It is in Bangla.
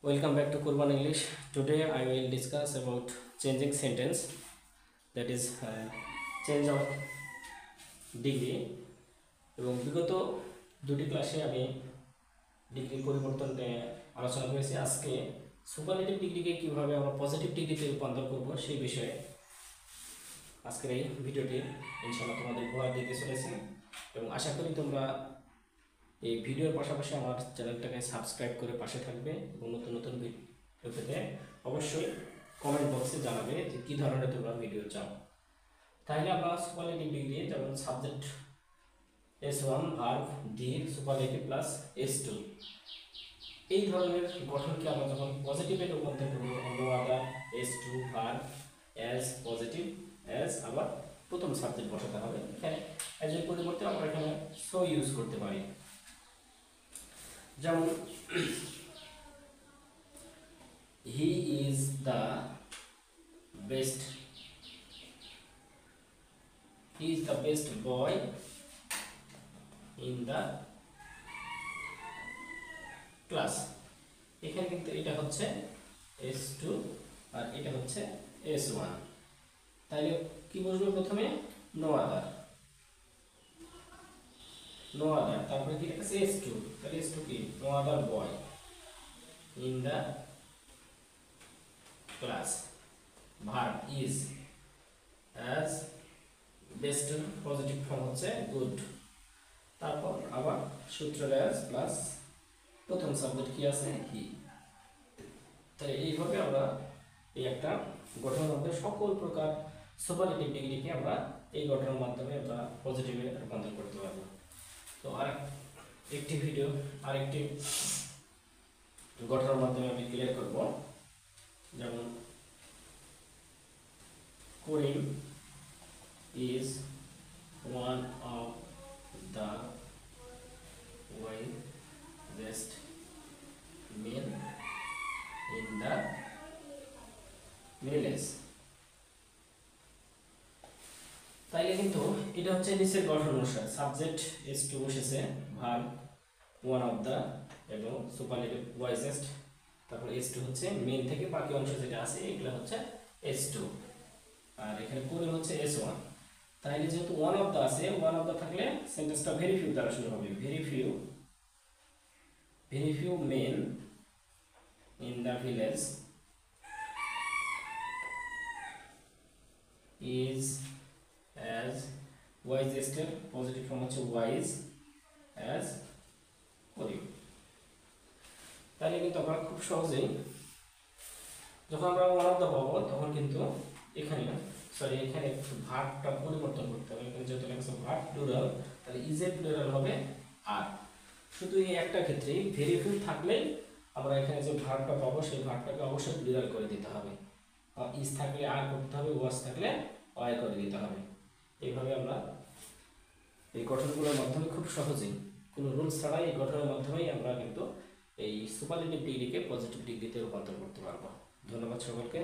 Welcome back to Kurban English. Today I will discuss about changing sentence, that is change of degree. এবং বিগত দুটি ক্লাসে আমি ডিগ্রি পরিবর্তন আলোচনা করেছি। আজকে সুপারলেটিভ ডিগ্রিকে কিভাবে আমরা পজিটিভ ডিগ্রিতে রূপান্তর করব সেই বিষয়ে আজকের এই ভিডিওটি ইনশাআল্লাহ তোমাদের উপহার দিতে চলেছি এবং আশা করি তোমরা এই ভিডিওর পাশাপাশি আমার চ্যানেলটাকে সাবস্ক্রাইব করে পাশে থাকবে এবং নতুন নতুন ভিডিও পেতে অবশ্যই কমেন্ট বক্সে জানাবে যে কী ধরনের তোমরা ভিডিও চাও। তাহলে আমরা সুপারলেটিভ ডিগ্রি যেমন subject S1 verb the superlative plus S2 এই ধরনের গঠনকে আমরা যখন পজিটিভে রূপান্তর করব no other S2 verb as positive as আবার প্রথম সাবজেক্ট বসাতে হবে। এখানে অ্যাজ এর পরিবর্তে আমরা এখানে সো ইউজ করতে পারি। যেমন he is the best boy in the class. এখানে কিন্তু এটা হচ্ছে S2 আর এটা হচ্ছে S1। তাহলে কি বসবে প্রথমে নো আদার, তারপরে কি আছে S2, তাহলে S2 কি no other boy in the class. Verb is as best positive form হচ্ছে গুড, তারপর আবার সূত্র অ্যাজ প্লাস প্রথম সাবজেক্ট কি আছে হি। তাই এইভাবে আমরা এই একটা গঠনের মধ্যে সকল প্রকার সুপারলেটিভ ডিগ্রিকে আমরা এই গঠনের মাধ্যমে আমরা পজিটিভে রূপান্তর করতে পারবো। তো আরেকটি ভিডিও আরেকটি গঠনের মাধ্যমে আমি ক্লিয়ার করব। যেমন Karim is one of the wisest men in the village। তাইলে কিন্তু এটা হচ্ছে নিচের গঠন অনুসারে সাবজেক্ট S2 বসেছে, ভার্ব ওয়ান অফ দ্য এবং সুপারলেটিভ ওয়াইজেস্ট, তারপর S2 হচ্ছে মেন থেকে বাকি অংশ যেটা আছে এগুলো হচ্ছে S2 আর এখানে কোন হচ্ছে S1। তাইলে যেহেতু ওয়ান অফ দ্য আছে, ওয়ান অফ দ্য থাকলে সেন্টেন্সটা ভেরি ফিউ দ্বারা শুরু হবে। Very few men in the village is as wisest positive form হচ্ছে wise as করিম। তাহলে কিন্তু আমরা খুব সহজেই যখন আমরা ওয়ান অফ দ্য পাবো তখন কিন্তু এখানে একটু ভার্বটা পরিবর্তন করতে হবে। এখানে যেহেতু লেখা আছে ভার্ব প্লুরাল, তাহলে ইজ এর প্লুরাল হবে আর। শুধু এই একটা ক্ষেত্রে ভেরি ফিউ থাকলেই আমরা এখানে যে ভার্বটা পাবো সেই ভার্বটাকে অবশ্যই প্লুরাল করে দিতে হবে। ইজ থাকলে আর করতে হবে, ওয়াজ থাকলে ওয়াই করে দিতে হবে। এইভাবে আমরা এই গঠনগুলোর মাধ্যমে খুব সহজেই কোনো রুলস ছাড়াই এই গঠনের মাধ্যমেই আমরা কিন্তু এই সুপারলেটিভ ডিগ্রিকে পজিটিভ ডিগ্রিতে রূপান্তর করতে পারবো। ধন্যবাদ সকলকে।